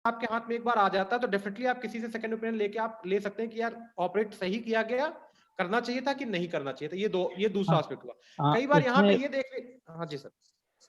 आपके हाथ में एक बार आ जाता है तो डेफिनेटली आप किसी से सेकंड ओपिनियन लेके आप ले सकते हैं कि यार ऑपरेट सही किया गया, करना चाहिए था कि नहीं करना चाहिए था। ये दूसरा एस्पेक्ट हुआ। कई बार यहाँ पे ये देख हाँ जी सर।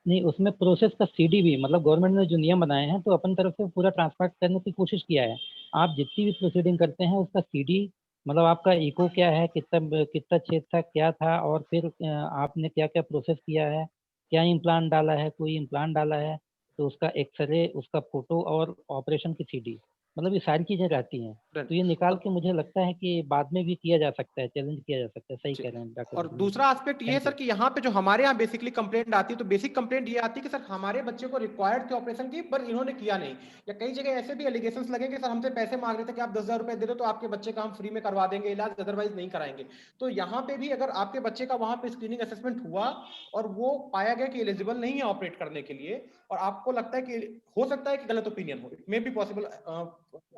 नहीं, उसमें प्रोसेस का सीडी भी, मतलब गवर्नमेंट ने जो नियम बनाए हैं तो अपन तरफ से पूरा ट्रांसपेरेंट करने की कोशिश किया है। आप जितनी भी प्रोसीडिंग करते हैं उसका सीडी, मतलब आपका इको क्या है, कितना कितना छेद था, क्या था, और फिर आपने क्या क्या प्रोसेस किया है, क्या इम्प्लांट डाला है, कोई इम्प्लांट डाला है तो उसका एक्सरे, उसका फोटो और ऑपरेशन की सीडी, मतलब ये सारी चीजें रहती हैं। तो ये निकाल के मुझे लगता है कि बाद में भी किया जा सकता है, चैलेंज किया जा सकता है। सही कह रहे हैं डॉक्टर। और दूसरा एस्पेक्ट ये है सर कि यहाँ पे जो हमारे यहाँ बेसिकली कंप्लेंट आती है, तो बेसिक कंप्लेंट ये आती है कि सर हमारे बच्चे को रिक्वायर्ड थे ऑपरेशन की पर इन्होंने किया नहीं। या कई जगह ऐसे भी एलिगेशंस लगे कि सर हमसे पैसे मांग रहे थे कि आप 10,000 रुपए दे दो तो आपके बच्चे का हम फ्री में करवा देंगे इलाज, अदरवाइज नहीं कराएंगे। तो यहाँ पे भी अगर आपके बच्चे का वहां पे स्क्रीनिंग असेसमेंट हुआ और वो पाया गया कि एलिजिबल नहीं है ऑपरेट करने के लिए, और आपको लगता है कि हो सकता है कि गलत ओपिनियन हो, मे बी पॉसिबल।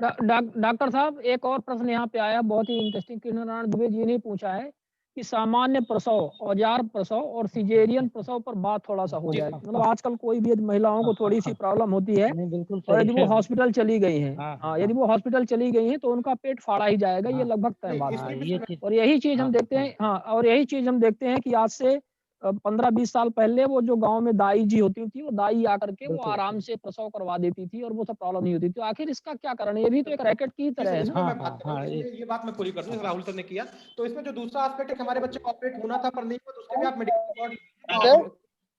डॉक्टर साहब एक और प्रश्न यहाँ पे आया, बहुत ही इंटरेस्टिंग, किरण दुबे जी ने पूछा है कि सामान्य प्रसव, औजार प्रसव और सिजेरियन प्रसव पर बात थोड़ा सा हो जाए। मतलब आजकल कोई भी महिलाओं को थोड़ी सी प्रॉब्लम होती है और यदि वो हॉस्पिटल चली गई हैं, हाँ, यदि वो हॉस्पिटल चली गई हैं तो उनका पेट फाड़ा ही जाएगा, ये लगभग तय बात है। और यही चीज हम देखते हैं, हाँ, और यही चीज हम देखते हैं कि आज से 15-20 साल पहले वो जो गांव में दाई जी होती थी, वो दाई आकर के वो आराम से प्रसव करवा देती थी और वो सब प्रॉब्लम नहीं होती थी। तो आखिर इसका क्या कारण है? ये भी तो एक रैकेट की तरह है ना। ये बात मैं पूरी कर दूं, राहुल सर ने किया। तो इसमें जो दूसरा एस्पेक्ट है कि हमारे बच्चे को ऑपरेट होना था पर नहीं हुआ, तो उसके भी आप मेडिकल रिकॉर्ड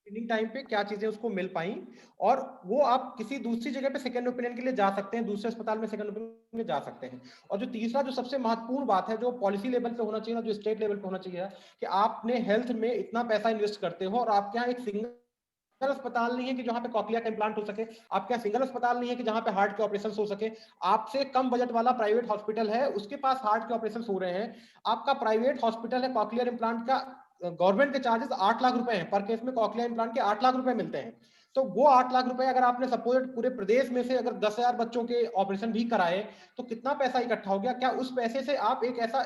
स्क्रीनिंग टाइम पे क्या चीजें उसको मिल पाई, और वो आप किसी दूसरी जगह पे सेकंड ओपिनियन के लिए जा सकते हैं, दूसरे अस्पताल में सेकंड ओपिनियन के लिए जा सकते हैं। और जो तीसरा जो सबसे महत्वपूर्ण बात है, जो पॉलिसी लेवल पे होना चाहिए ना, जो स्टेट लेवल पे होना चाहिए, कि आपने हेल्थ में इतना पैसा इन्वेस्ट करते हो और आपके यहाँ एक सिंगल अस्पताल नहीं है कि जहां पे कॉकलिया का इम्प्लांट हो सके, आपके यहाँ सिंगल अस्पताल नहीं है कि जहां पे हार्ट के ऑपरेशन हो सके। आपसे कम बजट वाला प्राइवेट हॉस्पिटल है, उसके पास हार्ट के ऑपरेशन हो रहे हैं, आपका प्राइवेट हॉस्पिटल है, कॉकलियर इम्प्लांट का गवर्नमेंट के चार्जेस 8 लाख रुपए हैं पर केस में, कॉकलियर इम्प्लांट के 8 लाख रुपए मिलते हैं। तो वो 8 लाख रुपए अगर आपने सपोज पूरे प्रदेश में से अगर 10,000 बच्चों के ऑपरेशन भी कराए तो कितना पैसा इकट्ठा हो गया। क्या उस पैसे से आप एक ऐसा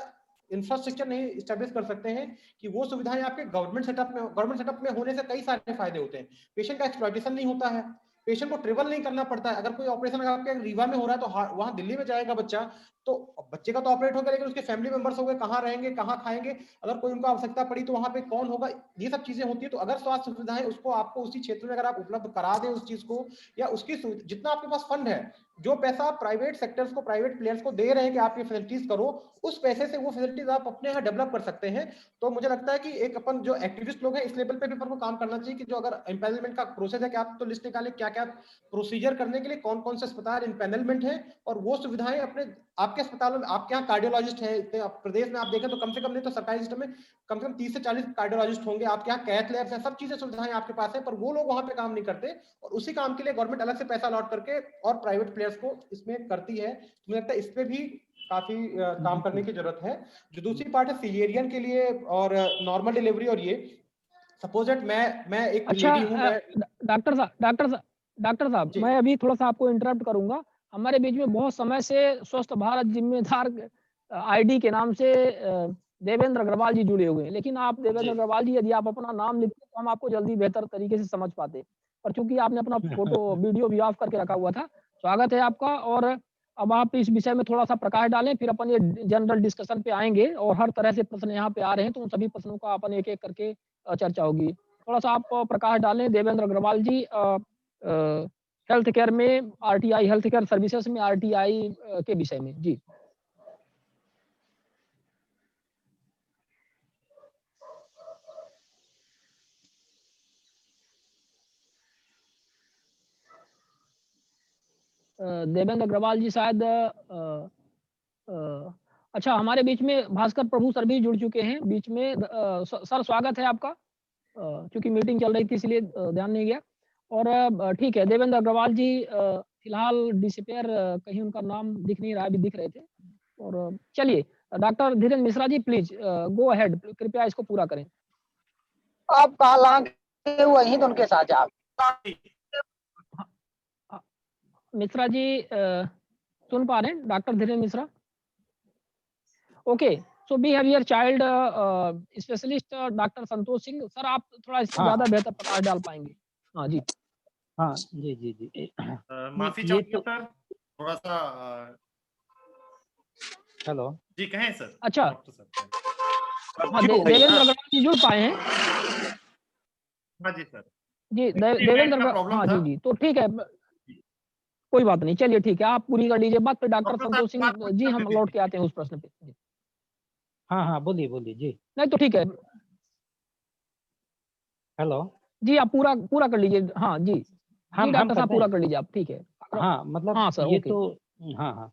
इंफ्रास्ट्रक्चर नहीं स्टैब्लिश कर सकते हैं कि वो सुविधाएं आपके गवर्नमेंट सेटअप में होने से कई सारे फायदे होते हैं। पेशेंट का एक्सप्लॉयटेशन नहीं होता है, पेशेंट को ट्रेवल नहीं करना पड़ता है। अगर कोई ऑपरेशन अगर आपके रीवा में हो रहा है तो वहां दिल्ली में जाएगा बच्चा, तो बच्चे का तो ऑपरेट होगा लेकिन उसके फैमिली मेंबर्स हो गए, कहाँ रहेंगे, कहाँ खाएंगे, अगर कोई उनको आवश्यकता पड़ी तो वहां पे कौन होगा, ये सब चीजें होती है। तो अगर स्वास्थ्य सुविधाएं उसको आपको उसी क्षेत्र में अगर आप उपलब्ध करा दें उस चीज को, या उसकी जितना आपके पास फंड है, जो पैसा आप प्राइवेट सेक्टर्स को, प्राइवेट प्लेयर्स को दे रहे हैं कि आप ये फैसिलिटीज करो, उस पैसे से वो फैसिलिटीज आप अपने यहाँ डेवलप कर सकते हैं। तो मुझे लगता है कि एक अपन जो एक्टिविस्ट लोग हैं इस लेवल पे भी अपन को काम करना चाहिए कि जो अगर एम्पैनलमेंट का प्रोसेस है कि आप तो लिस्ट निकालें क्या क्या प्रोसीजर करने के लिए कौन कौन से अस्पताल एम्पैनलमेंट है, और वो सुविधाएं अपने आपके अस्पतालों में, आपके यहाँ कार्डियोलॉजिस्ट है इतने प्रदेश में आप देखें तो कम से कम नहीं तो सरकारी सिस्टम में कम से कम 30 से 40 कार्डियोलॉजिस्ट होंगे, आपके यहाँ कैथ लैब्स है, सब चीजें सुविधाएं आपके पास है, पर वो लोग वहां पे काम नहीं करते, और उसी काम के लिए गवर्नमेंट अलग से पैसा अलॉट करके और प्राइवेट प्लेयर्स को इसमें करती है। तो मुझे लगता है इस पे भी काफी काम करने की जरूरत है। जो दूसरी पार्ट है सीजेरियन के लिए और नॉर्मल डिलीवरी, और ये सपोज दैट मैं एक लेडी हूं, मैं डॉक्टर साहब मैं अभी थोड़ा सा आपको इंटरप्ट करूंगा। हमारे बीच में बहुत समय से स्वस्थ भारत जिम्मेदार आईडी के नाम से देवेंद्र अग्रवाल जी जुड़े हुए हैं, लेकिन आप देवेंद्र अग्रवाल जी यदि आप अपना नाम लिखते तो हम आपको जल्दी बेहतर तरीके से समझ पाते, पर चूंकि आपने अपना फोटो वीडियो भी ऑफ करके रखा हुआ था। स्वागत है आपका, और अब आप इस विषय में थोड़ा सा प्रकाश डालें, फिर अपन ये जनरल डिस्कशन पे आएंगे और हर तरह से प्रश्न यहाँ पे आ रहे हैं तो उन सभी प्रश्नों का अपन एक एक करके चर्चा होगी। थोड़ा सा आप प्रकाश डालें देवेंद्र अग्रवाल जी, हेल्थ केयर में आरटीआई, हेल्थ केयर सर्विसेज में आरटीआई के विषय में। जी देवेंद्र अग्रवाल जी शायद अच्छा, हमारे बीच में भास्कर प्रभु सर भी जुड़ चुके हैं बीच में। सर स्वागत है आपका, क्योंकि मीटिंग चल रही थी इसलिए ध्यान नहीं गया। और ठीक है, देवेंद्र अग्रवाल जी फिलहाल डिसअपियर, कहीं उनका नाम दिख नहीं रहा, अभी दिख रहे थे। और चलिए doctor Dhirendra Mishra ji please go ahead, कृपया इसको पूरा करें। आप कहा वहीं तो उनके साथ आप मिश्रा जी सुन पा रहे हैं doctor Dhirendra Mishra? Okay, so we have here child specialist doctor Santosh Singh. Sir आप थोड़ा इससे ज्यादा बेहतर प्रकाश डाल पाएंगे? हाँ जी, हाँ जी जी जी माफी चाहूंगा सर, थोड़ा सा हेलो। जी कहें सर। अच्छा। डॉक्टर साहब हाँ, देवेंद्र अग्रवाल जी जुड़ पाए हैं? हाँ जी सर। जी, नेट देवेंद्र का अग्र प्रॉब्लम हाँ, था। जी, तो ठीक है, कोई बात नहीं, चलिए ठीक है, आप पूरी कर लीजिए बात, फिर डॉक्टर डॉक्टर साहब संतोष की बात सिंह पूरी जी करने हम लौट दीजिए। के आते हैं उस प्रश्न पे। जी। हाँ, हाँ, बोलिए, बोलिए। जी। नहीं तो ठीक है। हेलो। जी, आप पूरा पूरा कर लीजिए। हाँ, जी। जी, हम डॉक्टर साहब करते पूरा हैं? कर लीजिए आप, ठीक है। हाँ, मतलब हाँ सर, ये ओके। तो हाँ, हाँ।